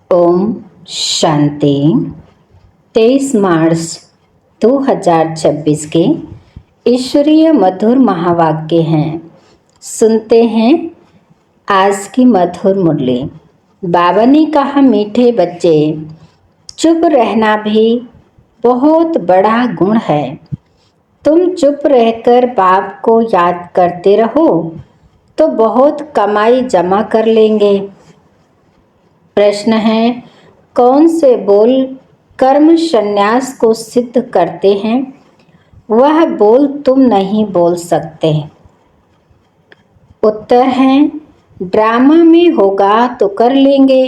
ओम शांति। 23 मार्च 2026 के ईश्वरीय मधुर महावाक्य हैं। सुनते हैं आज की मधुर मुरली। बाबा ने कहा, मीठे बच्चे, चुप रहना भी बहुत बड़ा गुण है। तुम चुप रहकर बाप को याद करते रहो तो बहुत कमाई जमा कर लेंगे। प्रश्न है, कौन से बोल कर्म संन्यास को सिद्ध करते हैं? वह बोल तुम नहीं बोल सकते। उत्तर है, ड्रामा में होगा तो कर लेंगे।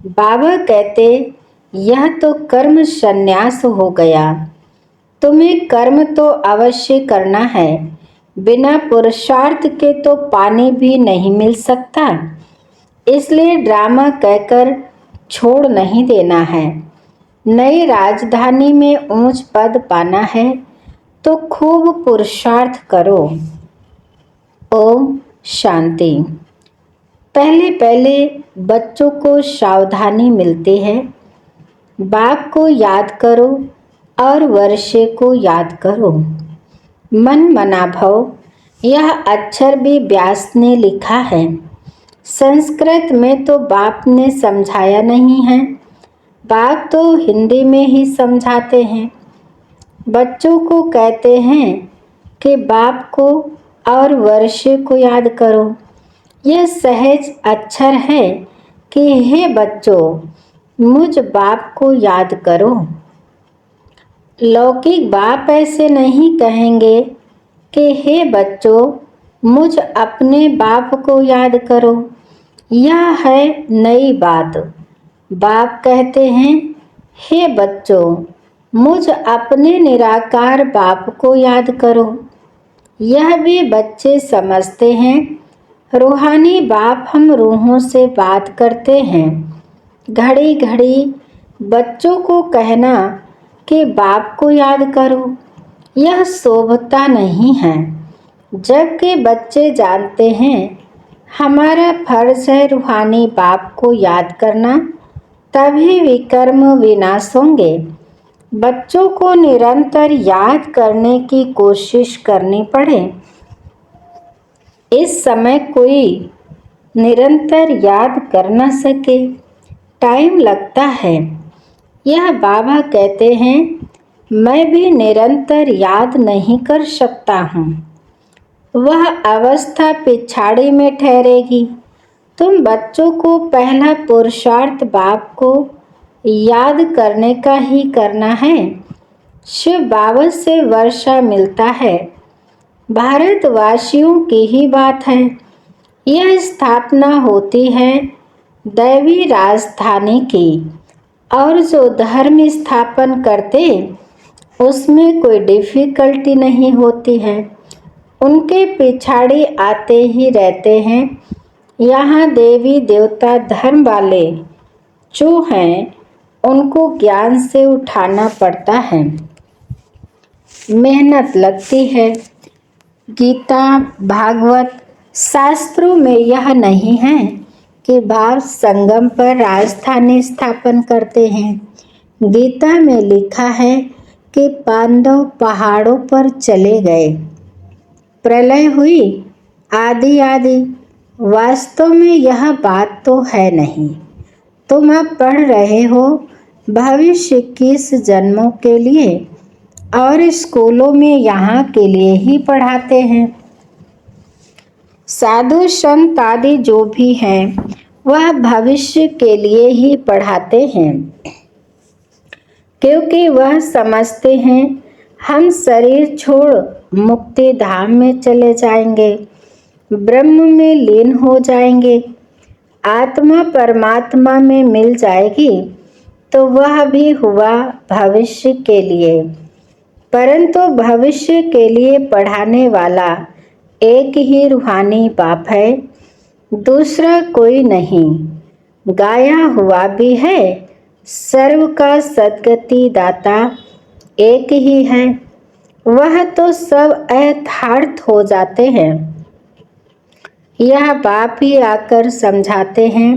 बाबा कहते, यह तो कर्म संन्यास हो गया। तुम्हें कर्म तो अवश्य करना है। बिना पुरुषार्थ के तो पानी भी नहीं मिल सकता। इसलिए ड्रामा कहकर छोड़ नहीं देना है। नई राजधानी में ऊंच पद पाना है तो खूब पुरुषार्थ करो। ओम शांति। पहले पहले बच्चों को सावधानी मिलती है। बाप को याद करो और वर्षे को याद करो। मन मना भव, यह अक्षर भी व्यास ने लिखा है। संस्कृत में तो बाप ने समझाया नहीं है। बाप तो हिंदी में ही समझाते हैं। बच्चों को कहते हैं कि बाप को और वर्षे को याद करो। यह सहज अक्षर है कि हे बच्चों, मुझ बाप को याद करो। लौकिक बाप ऐसे नहीं कहेंगे कि हे बच्चों, मुझ अपने बाप को याद करो। यह है नई बात। बाप कहते हैं, हे बच्चों, मुझ अपने निराकार बाप को याद करो। यह भी बच्चे समझते हैं। रूहानी बाप हम रूहों से बात करते हैं। घड़ी घड़ी बच्चों को कहना कि बाप को याद करो, यह शोभता नहीं है। जबकि बच्चे जानते हैं हमारा फर्ज है रूहानी बाप को याद करना, तभी विकर्म विनाश होंगे। बच्चों को निरंतर याद करने की कोशिश करनी पड़े। इस समय कोई निरंतर याद कर न सके, टाइम लगता है। यह बाबा कहते हैं, मैं भी निरंतर याद नहीं कर सकता हूँ। वह अवस्था पिछाड़ी में ठहरेगी। तुम बच्चों को पहला पुरुषार्थ बाप को याद करने का ही करना है। शिव बाबा से वर्षा मिलता है। भारतवासियों की ही बात है। यह स्थापना होती है दैवी राजधानी की, और जो धर्म स्थापन करते उसमें कोई डिफिकल्टी नहीं होती है। उनके पिछाड़ी आते ही रहते हैं। यहाँ देवी देवता धर्म वाले जो हैं उनको ज्ञान से उठाना पड़ता है। मेहनत लगती है। गीता भागवत शास्त्रों में यह नहीं है कि भाव संगम पर राजधानी स्थापन करते हैं। गीता में लिखा है कि पांडव पहाड़ों पर चले गए, प्रलय हुई, आदि आदि। वास्तव में यह बात तो है नहीं। तुम अब पढ़ रहे हो भविष्य 21 जन्मों के लिए, और स्कूलों में यहाँ के लिए ही पढ़ाते हैं। साधु संत आदि जो भी हैं वह भविष्य के लिए ही पढ़ाते हैं, क्योंकि वह समझते हैं हम शरीर छोड़ मुक्ति धाम में चले जाएंगे, ब्रह्म में लीन हो जाएंगे, आत्मा परमात्मा में मिल जाएगी। तो वह भी हुआ भविष्य के लिए। परंतु भविष्य के लिए पढ़ाने वाला एक ही रूहानी बाप है, दूसरा कोई नहीं। गाया हुआ भी है, सर्व का सद्गति दाता एक ही है। वह तो सब यथार्थ हो जाते हैं। यह बाप ही आकर समझाते हैं,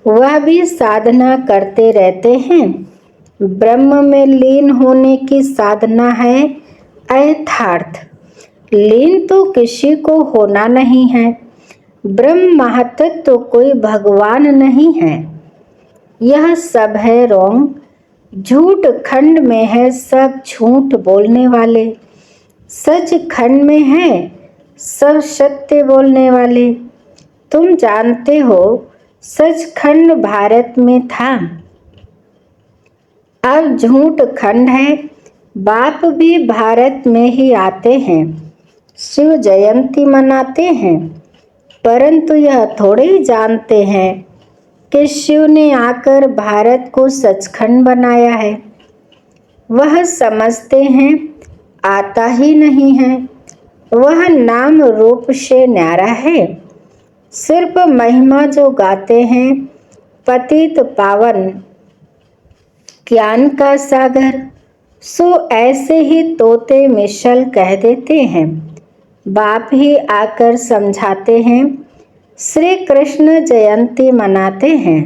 वह भी साधना करते रहते हैं। ब्रह्म में लीन होने की साधना है अयथार्थ। लीन तो किसी को होना नहीं है। ब्रह्म महत्व तो कोई भगवान नहीं है। यह सब है रोंग। झूठ खंड में है सब झूठ बोलने वाले। सच खंड में है सब सत्य बोलने वाले। तुम जानते हो सचखंड भारत में था, अब झूठ खंड है। बाप भी भारत में ही आते हैं, शिव जयंती मनाते हैं, परंतु यह थोड़े ही जानते हैं कि शिव ने आकर भारत को सचखंड बनाया है। वह समझते हैं आता ही नहीं है। वह नाम रूप से न्यारा है। सिर्फ महिमा जो गाते हैं पतित पावन ज्ञान का सागर, सो ऐसे ही तोते मिशल कह देते हैं। बाप ही आकर समझाते हैं। श्री कृष्ण जयंती मनाते हैं,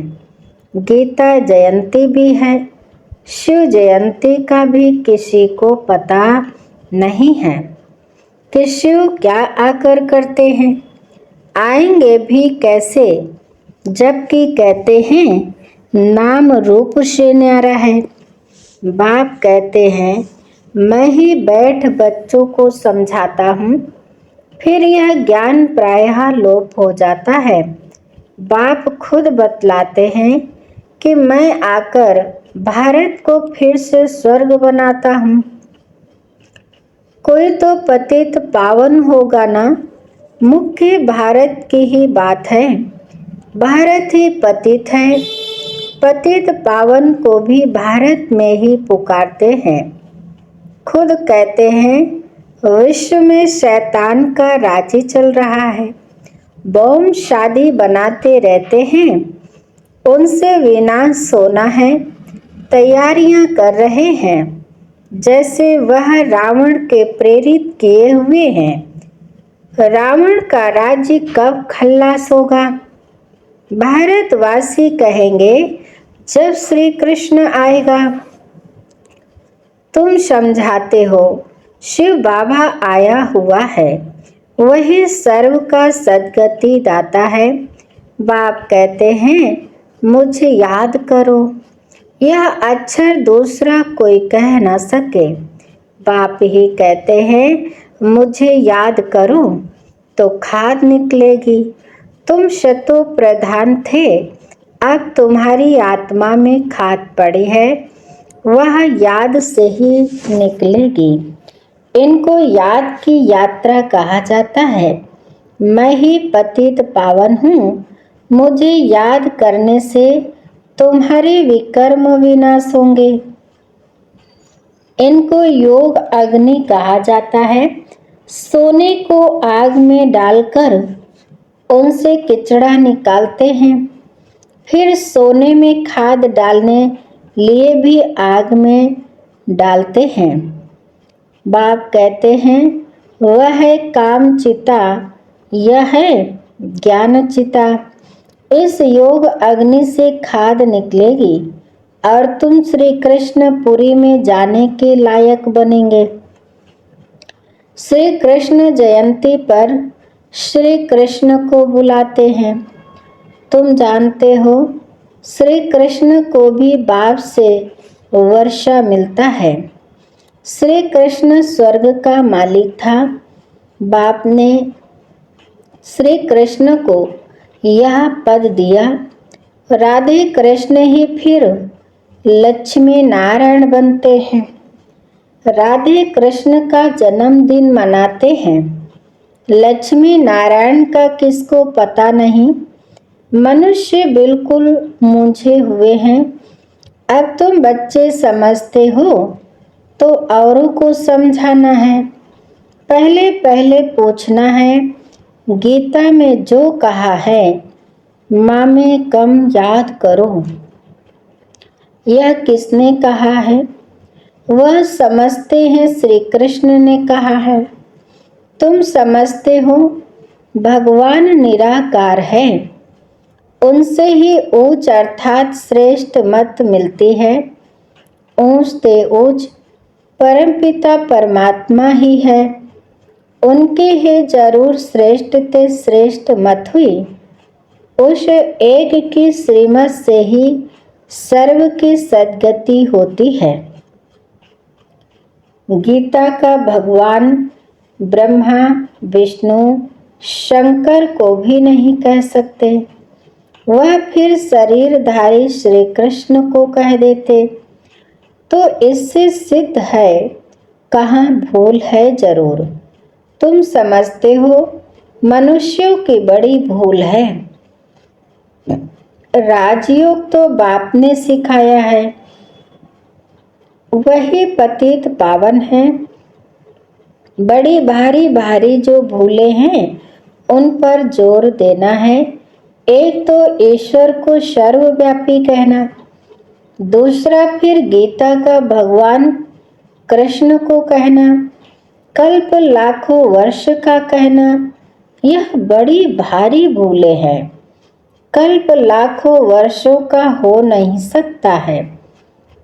गीता जयंती भी है, शिव जयंती का भी किसी को पता नहीं है कि शिव क्या आकर करते हैं, आएंगे भी कैसे, जबकि कहते हैं नाम रूप से न्यारा है। बाप कहते हैं मैं ही बैठ बच्चों को समझाता हूँ, फिर यह ज्ञान प्रायः लोप हो जाता है। बाप खुद बतलाते हैं कि मैं आकर भारत को फिर से स्वर्ग बनाता हूँ। कोई तो पतित पावन होगा ना, मुख्य भारत की ही बात है। भारत ही पतित है। पतित पावन को भी भारत में ही पुकारते हैं। खुद कहते हैं विश्व में शैतान का राज चल रहा है। बम शादी बनाते रहते हैं, उनसे विनाश होना है, तैयारियां कर रहे हैं, जैसे वह रावण के प्रेरित किए हुए हैं। रावण का राज्य कब खल्लास होगा? भारतवासी कहेंगे जब श्री कृष्ण आएगा। तुम समझाते हो शिव बाबा आया हुआ है, वही सर्व का सद्गति दाता है। बाप कहते हैं मुझे याद करो, यह अक्षर दूसरा कोई कह न सके। बाप ही कहते हैं मुझे याद करो तो खाद निकलेगी। तुम शतो प्रधान थे, अब तुम्हारी आत्मा में खाद पड़ी है, वह याद से ही निकलेगी। इनको याद की यात्रा कहा जाता है। मैं ही पतित पावन हूँ, मुझे याद करने से तुम्हारे विकर्म विनाश होंगे। इनको योग अग्नि कहा जाता है। सोने को आग में डालकर उनसे किचड़ा निकालते हैं, फिर सोने में खाद डालने लिए भी आग में डालते हैं। बाप कहते हैं वह है काम चिता, यह है ज्ञान चिता। इस योग अग्नि से खाद निकलेगी और तुम श्री कृष्ण पुरी में जाने के लायक बनेंगे। श्री कृष्ण जयंती पर श्री कृष्ण को बुलाते हैं। तुम जानते हो श्री कृष्ण को भी बाप से वर्षा मिलता है। श्री कृष्ण स्वर्ग का मालिक था। बाप ने श्री कृष्ण को यह पद दिया। राधे कृष्ण ही फिर लक्ष्मी नारायण बनते हैं। राधे कृष्ण का जन्मदिन मनाते हैं, लक्ष्मी नारायण का किसको पता नहीं। मनुष्य बिल्कुल मूंझे हुए हैं। अब तुम बच्चे समझते हो तो औरों को समझाना है। पहले पहले पूछना है गीता में जो कहा है माँ में कम याद करो, यह किसने कहा है? वह समझते हैं श्री कृष्ण ने कहा है। तुम समझते हो भगवान निराकार है, उनसे ही ऊंच अर्थात श्रेष्ठ मत मिलती है। ऊंच ते ऊंच परमपिता परमात्मा ही है, उनके ही जरूर श्रेष्ठ ते श्रेष्ठ मत हुई। उस एक की श्रीमत से ही सर्व की सद्गति होती है। गीता का भगवान ब्रह्मा विष्णु शंकर को भी नहीं कह सकते, वह फिर शरीरधारी श्री कृष्ण को कह देते, तो इससे सिद्ध है कहाँ भूल है जरूर। तुम समझते हो मनुष्यों की बड़ी भूल है। राजयोग तो बाप ने सिखाया है, वही पतित पावन है। बड़ी भारी भारी जो भूले हैं उन पर जोर देना है। एक तो ईश्वर को सर्वव्यापी कहना, दूसरा फिर गीता का भगवान कृष्ण को कहना, कल्प लाखों वर्ष का कहना, यह बड़ी भारी भूले हैं। कल्प लाखों वर्षों का हो नहीं सकता है।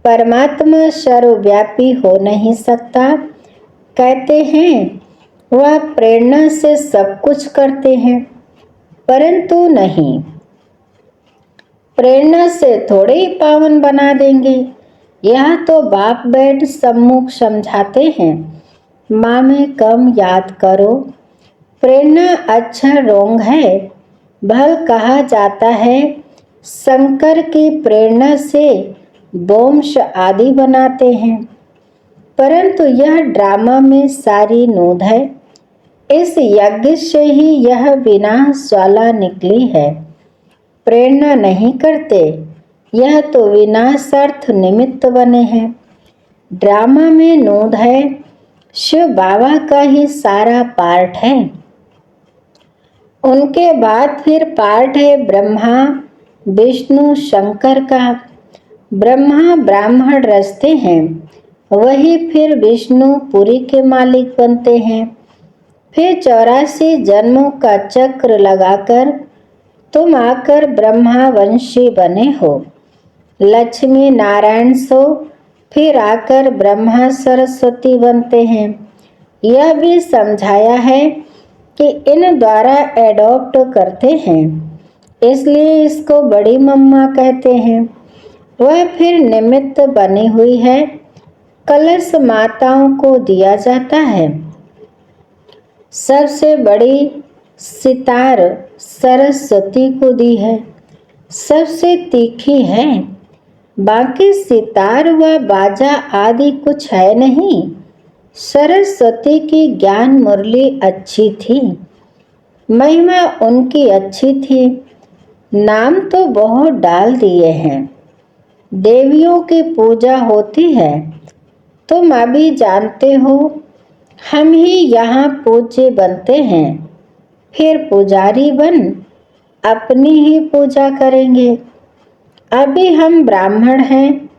परमात्मा सर्वव्यापी हो नहीं सकता। कहते हैं वह प्रेरणा से सब कुछ करते हैं, परंतु नहीं, प्रेरणा से थोड़े ही पावन बना देंगे। यह तो बाप बैठ सम्मुख समझाते हैं, माँ में कम याद करो। प्रेरणा अच्छा रोंग है। भल कहा जाता है शंकर की प्रेरणा से वंश आदि बनाते हैं, परंतु यह ड्रामा में सारी नोद है। इस यज्ञ से ही यह विनाश ज्वाला निकली है। प्रेरणा नहीं करते, यह तो विनाशार्थ निमित्त बने हैं। ड्रामा में नोद है, शिव बाबा का ही सारा पार्ट है। उनके बाद फिर पार्ट है ब्रह्मा विष्णु शंकर का। ब्रह्मा ब्राह्मण रचते हैं, वही फिर विष्णु पुरी के मालिक बनते हैं। फिर 84 जन्मों का चक्र लगाकर तुम आकर ब्रह्मा वंशी बने हो। लक्ष्मी नारायण सो फिर आकर ब्रह्मा सरस्वती बनते हैं। यह भी समझाया है कि इन द्वारा एडॉप्ट करते हैं, इसलिए इसको बड़ी मम्मा कहते हैं। वह फिर निमित्त बनी हुई है। कलश माताओं को दिया जाता है। सबसे बड़ी सितार सरस्वती को दी है, सबसे तीखी है। बाकी सितार व बाजा आदि कुछ है नहीं। सरस्वती की ज्ञान मुरली अच्छी थी, महिमा उनकी अच्छी थी। नाम तो बहुत डाल दिए हैं। देवियों की पूजा होती है, तुम अभी जानते हो। हम ही यहाँ पूज्य बनते हैं, फिर पुजारी बन अपनी ही पूजा करेंगे। अभी हम ब्राह्मण हैं,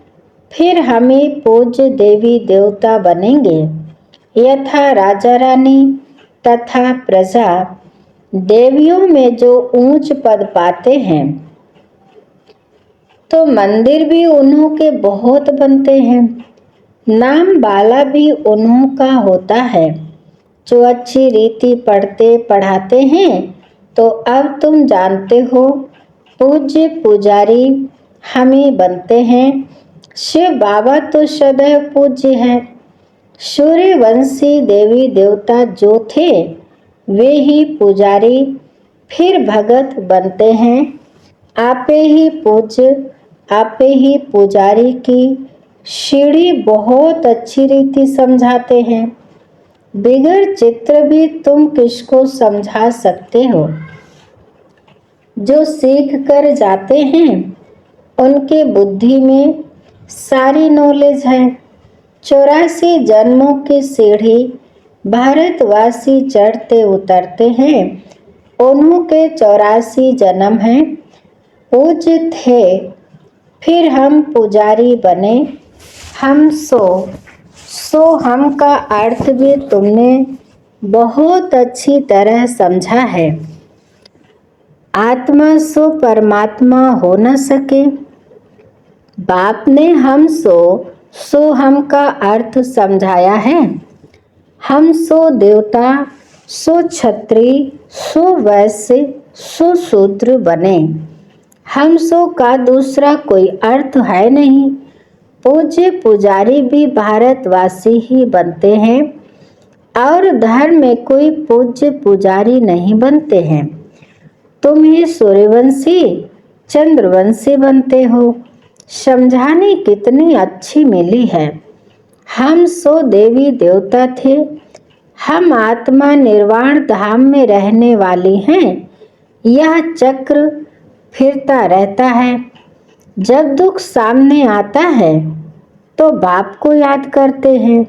फिर हम ही पूज्य देवी देवता बनेंगे। यथा राजा रानी तथा प्रजा देवियों में जो ऊंच पद पाते हैं, तो मंदिर भी उन्हों के बहुत बनते हैं। नाम बाला भी उन्हों का होता है, जो अच्छी रीति पढ़ते पढ़ाते हैं। तो अब तुम जानते हो पूज्य पुजारी हम ही बनते हैं। शिव बाबा तो सदैव पूज्य है। सूर्यवंशी देवी देवता जो थे वे ही पुजारी फिर भगत बनते हैं। आपे ही पूज्य आपे ही पुजारी की सीढ़ी बहुत अच्छी रीति समझाते हैं। बिगर चित्र भी तुम किसको समझा सकते हो। जो सीख कर जाते हैं उनके बुद्धि में सारी नॉलेज है। 84 जन्मों की सीढ़ी भारतवासी चढ़ते उतरते हैं। उन्हों के 84 जन्म हैं। पूज्य थे, फिर हम पुजारी बने। हम सो हम का अर्थ भी तुमने बहुत अच्छी तरह समझा है। आत्मा सो परमात्मा हो न सके। बाप ने हम सो हम का अर्थ समझाया है। हम सो देवता, सो क्षत्रिय, सो वैश्य, सो शूद्र बने। हम सो का दूसरा कोई अर्थ है नहीं। पूज्य पुजारी भी भारतवासी ही बनते हैं और धर्म में कोई पूज्य पुजारी नहीं बनते हैं। तुम ही सूर्यवंशी, चंद्रवंशी बनते हो। समझाने कितनी अच्छी मिली है। हम सो देवी देवता थे। हम आत्मा निर्वाण धाम में रहने वाली हैं। यह चक्र फिरता रहता है। जब दुख सामने आता है तो बाप को याद करते हैं।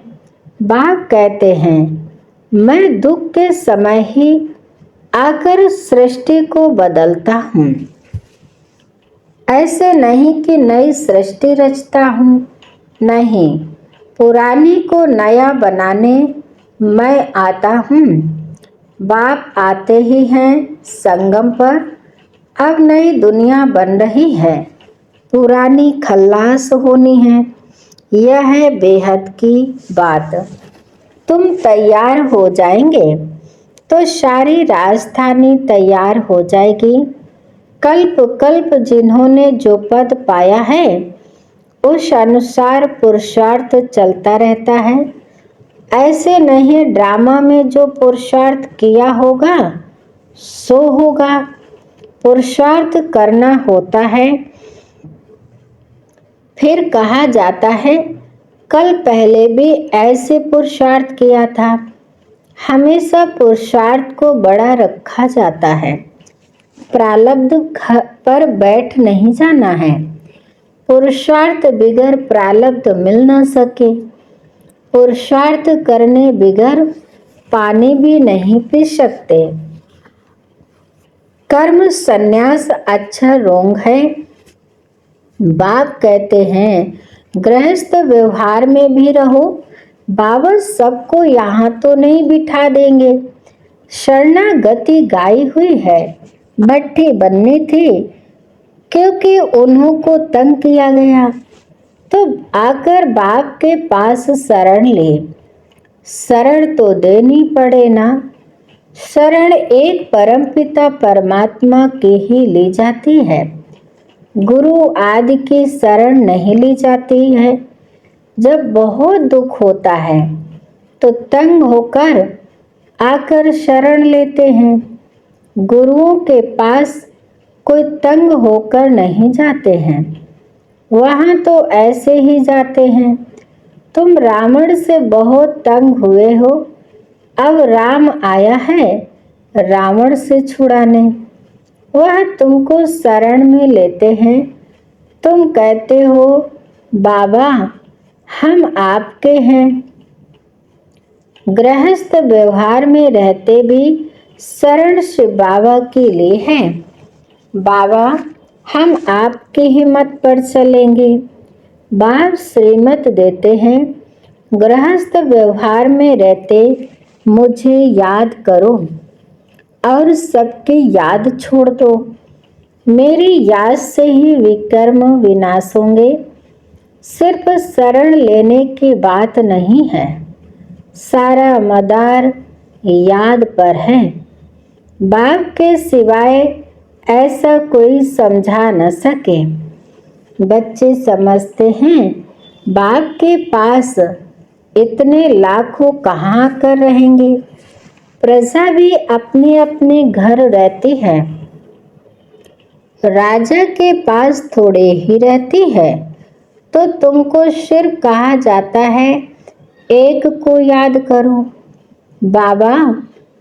बाप कहते हैं, मैं दुख के समय ही आकर सृष्टि को बदलता हूँ। ऐसे नहीं कि नई सृष्टि रचता हूँ, नहीं, पुरानी को नया बनाने मैं आता हूँ। बाप आते ही हैं संगम पर। अब नई दुनिया बन रही है, पुरानी खल्लास होनी है। यह है बेहद की बात। तुम तैयार हो जाएंगे तो सारी राजधानी तैयार हो जाएगी। कल्प कल्प जिन्होंने जो पद पाया है उस अनुसार पुरुषार्थ चलता रहता है। ऐसे नहीं ड्रामा में जो पुरुषार्थ किया होगा सो होगा। पुरुषार्थ करना होता है। फिर कहा जाता है कल पहले भी ऐसे पुरुषार्थ किया था। हमेशा पुरुषार्थ को बड़ा रखा जाता है। प्रारब्ध पर बैठ नहीं जाना है। पुरुषार्थ बिगर प्रारब्ध मिल न सके। पुरुषार्थ करने बिगर पानी भी नहीं पी सकते। कर्म संन्यास अच्छा रोग है। बाप कहते हैं गृहस्थ व्यवहार में भी रहो। बाबा सबको यहाँ तो नहीं बिठा देंगे। शरणागति गाई हुई है, भट्टी बननी थी क्योंकि उन्हों को तंग किया गया, तो आकर बाप के पास शरण ले। शरण तो देनी पड़े ना। शरण एक परमपिता परमात्मा की ही ली जाती है। गुरु आदि की शरण नहीं ली जाती है। जब बहुत दुख होता है तो तंग होकर आकर शरण लेते हैं। गुरुओं के पास कोई तंग होकर नहीं जाते हैं, वहाँ तो ऐसे ही जाते हैं। तुम रावण से बहुत तंग हुए हो, अब राम आया है रावण से छुड़ाने। वह तुमको शरण में लेते हैं। तुम कहते हो बाबा हम आपके हैं। गृहस्थ व्यवहार में रहते भी शरण शिव बाबा के लिए है। बाबा हम आपके ही मत पर चलेंगे। बाप श्रीमत देते हैं गृहस्थ व्यवहार में रहते मुझे याद करो और सबकी याद छोड़ दो। मेरी याद से ही विकर्म विनाश होंगे। सिर्फ शरण लेने की बात नहीं है, सारा मदार याद पर है। बाप के सिवाय ऐसा कोई समझा न सके। बच्चे समझते हैं बाप के पास इतने लाखों कहाँ कर रहेंगे। प्रजा भी अपने अपने घर रहती है, राजा के पास थोड़े ही रहती है। तो तुमको सिर्फ कहा जाता है एक को याद करो। बाबा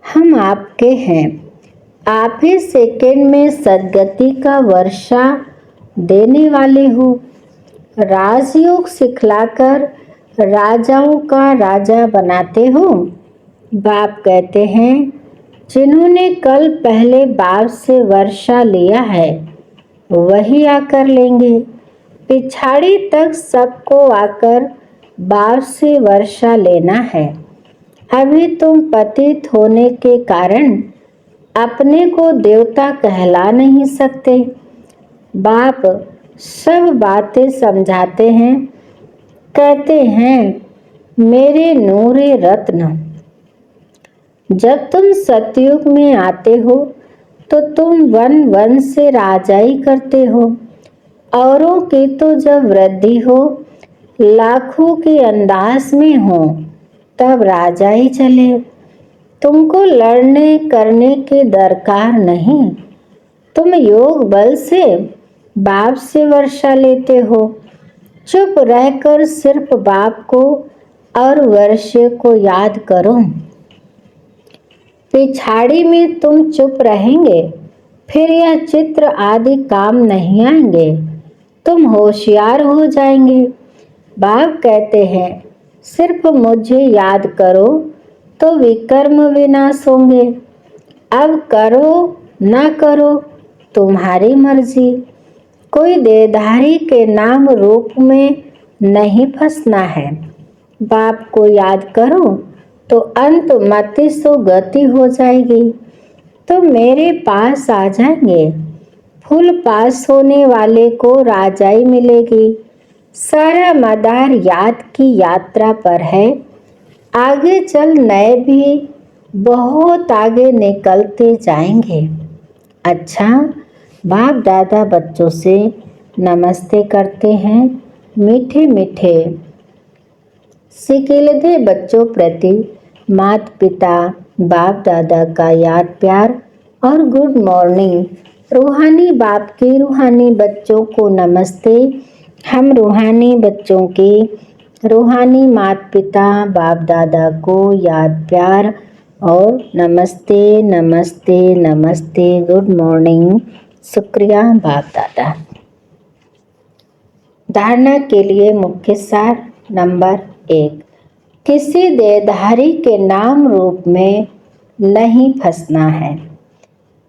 हम आपके हैं। आप ही सेकंड में सदगति का वर्षा देने वाले हो। राजयोग सिखलाकर राजाओं का राजा बनाते हो। बाप कहते हैं जिन्होंने कल पहले बाप से वर्षा लिया है वही आकर लेंगे। पिछाड़ी तक सबको आकर बाप से वर्षा लेना है। अभी तुम पतित होने के कारण अपने को देवता कहला नहीं सकते। बाप सब बातें समझाते हैं, कहते हैं मेरे नूरे रत्न। जब तुम सतयुग में आते हो तो तुम वन वन से राजाई करते हो। औरों की तो जब वृद्धि हो, लाखों के अंदाज में हो, तब राजाई चले। तुमको लड़ने करने की दरकार नहीं। तुम योग बल से बाप से वर्षा लेते हो। चुप रहकर सिर्फ बाप को और वर्षे को याद करो। पिछाड़ी में तुम चुप रहेंगे, फिर यह चित्र आदि काम नहीं आएंगे। तुम होशियार हो जाएंगे। बाप कहते हैं सिर्फ मुझे याद करो तो विकर्म विनाश होंगे। अब करो ना करो तुम्हारी मर्जी। कोई देहधारी के नाम रूप में नहीं फंसना है। बाप को याद करो तो अंत मति सो गति हो जाएगी। तो मेरे पास आ जाएंगे। फुल पास होने वाले को राजाई मिलेगी। सारा मदार याद की यात्रा पर है। आगे चल नए भी बहुत आगे निकलते जाएंगे। अच्छा, बाप दादा बच्चों से नमस्ते करते हैं। मीठे मीठे सिकिलधे बच्चों प्रति माता पिता बाप दादा का याद प्यार और गुड मॉर्निंग। रूहानी बाप के रूहानी बच्चों को नमस्ते। हम रूहानी बच्चों के रूहानी माता पिता बाप दादा को याद प्यार और नमस्ते नमस्ते नमस्ते, गुड मॉर्निंग, शुक्रिया बाप दादा। धारणा के लिए मुख्य सार नंबर 1, किसी देहधारी के नाम रूप में नहीं फंसना है।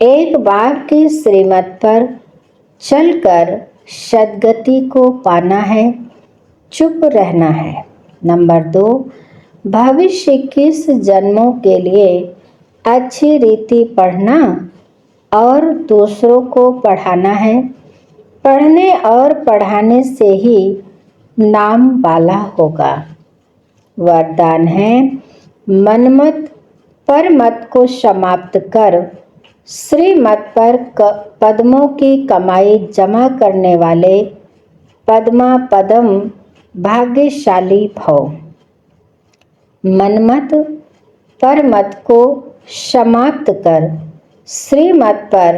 एक बाप की श्रीमत पर चलकर सद्गति को पाना है, चुप रहना है। नंबर 2, भविष्य 21 जन्मों के लिए अच्छी रीति पढ़ना और दूसरों को पढ़ाना है। पढ़ने और पढ़ाने से ही नाम वाला होगा। वरदान है मनमत परमत को समाप्त कर श्रीमत पर पद्मों की कमाई जमा करने वाले पद्मा पदम भाग्यशाली भव। मनमत परमत को समाप्त कर श्रीमत पर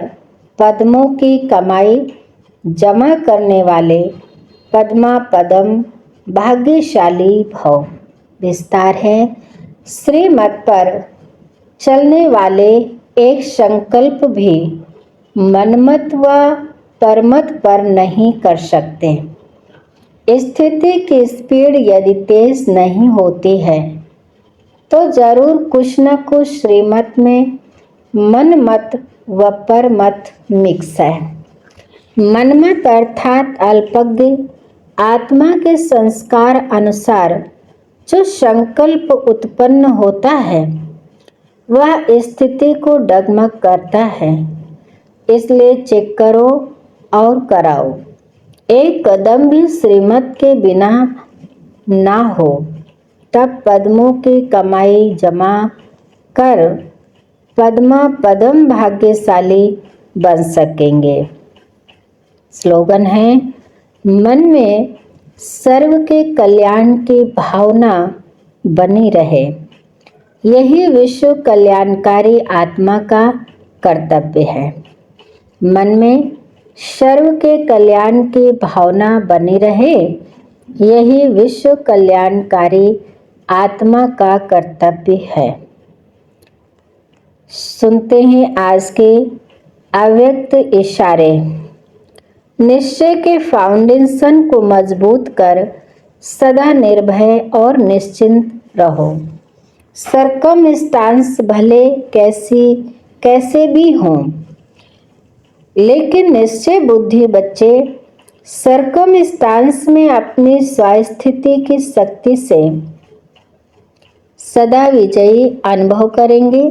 पद्मों की कमाई जमा करने वाले पद्मा पदम भाग्यशाली भव। विस्तार है, श्रीमत पर चलने वाले एक संकल्प भी मनमत व परमत पर नहीं कर सकते। स्थिति की स्पीड यदि तेज नहीं होती है तो जरूर कुछ न कुछ श्रीमत में मनमत व परमत मिक्स है। मनमत अर्थात अल्पज्ञ आत्मा के संस्कार अनुसार जो संकल्प उत्पन्न होता है वह स्थिति को डगमग करता है। इसलिए चेक करो और कराओ। एक कदम भी श्रीमत के बिना ना हो, तब पद्मों की कमाई जमा कर पद्मा पदम भाग्यशाली बन सकेंगे। स्लोगन है, मन में सर्व के कल्याण की भावना बनी रहे। यही विश्व कल्याणकारी आत्मा का कर्तव्य है। मन में सर्व के कल्याण की भावना बनी रहे, यही विश्व कल्याणकारी आत्मा का कर्तव्य है। सुनते हैं आज के अव्यक्त इशारे। निश्चय के फाउंडेशन को मजबूत कर सदा निर्भय और निश्चिंत रहो। सर्कमस्टांस भले कैसे भी हों, लेकिन निश्चय बुद्धि बच्चे सर्कमस्टांस में अपनी स्वास्थिति की शक्ति से सदा विजयी अनुभव करेंगे।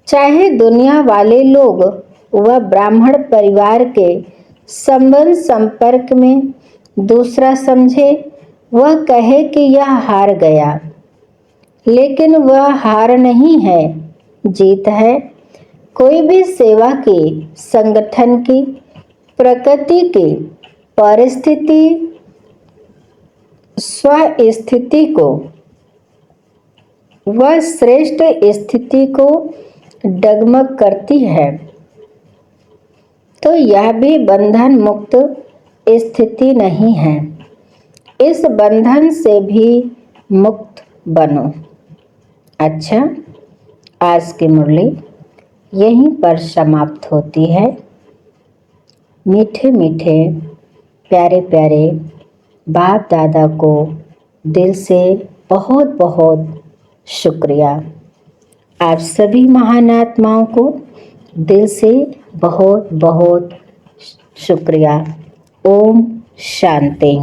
चाहे दुनिया वाले लोग व ब्राह्मण परिवार के संबंध संपर्क में दूसरा समझे, वह कहे कि यह हार गया, लेकिन वह हार नहीं है, जीत है। कोई भी सेवा की, संगठन की, प्रकृति की परिस्थिति स्वस्थिति को वह श्रेष्ठ स्थिति को डगमग करती है, तो यह भी बंधन मुक्त स्थिति नहीं है। इस बंधन से भी मुक्त बनो। अच्छा, आज की मुरली यहीं पर समाप्त होती है। मीठे मीठे प्यारे प्यारे बाप दादा को दिल से बहुत बहुत शुक्रिया। आप सभी महान आत्माओं को दिल से बहुत बहुत शुक्रिया। ओम शांति।